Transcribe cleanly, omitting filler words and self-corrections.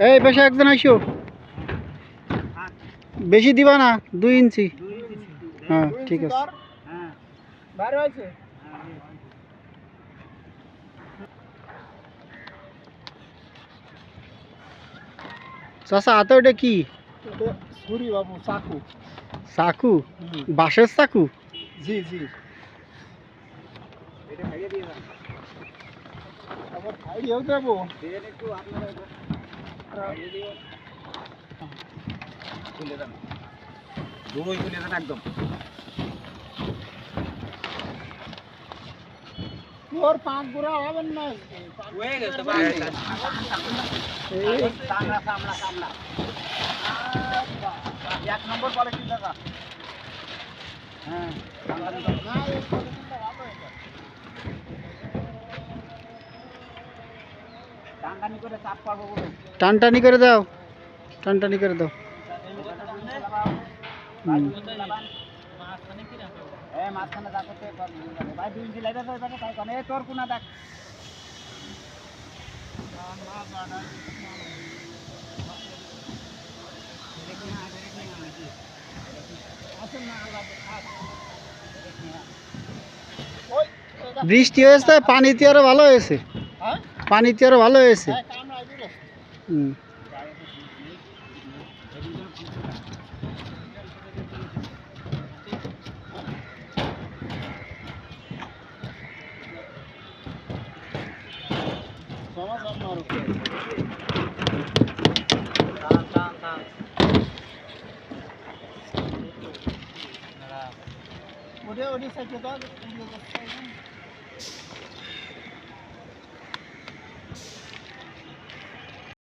এই বেশি একজন আইসো, বেশি দিবা না, 2 ইঞ্চি। হ্যাঁ ঠিক আছে। চাচা হাতে ওটা কি? ছুরি বাবু, চাকু। চাকু? বাঁশের চাকু? জি জি। এটা খাইয়ে দিয়ে যান। আবার খাইয়েও দেবো। দেন একটু আপনারা খাইয়ে দিও। খুলে দেন। দুটোই খুলে দেন একদম। তোর পাঁচ গোড়া হবেন না। হয়ে গেছে ভাই। এই সামলা সামলা সামলা। এক নম্বর কোয়ালিটি দাদা। হ্যাঁ, টানটানি করে চাপ পাবো বলে। টানটানি করে দাও, টানটানি করে দাও। মাঝখানে যা করতে ভাই 2 ইঞ্চি লাইটা তো তাই কোন এই তোর কোনা দেখ। বৃষ্টি হয়েছে, পানিতে আরো ভালো হয়েছে, পানিতে আরো ভালো হয়েছে। হুম। ওটা সাইকেল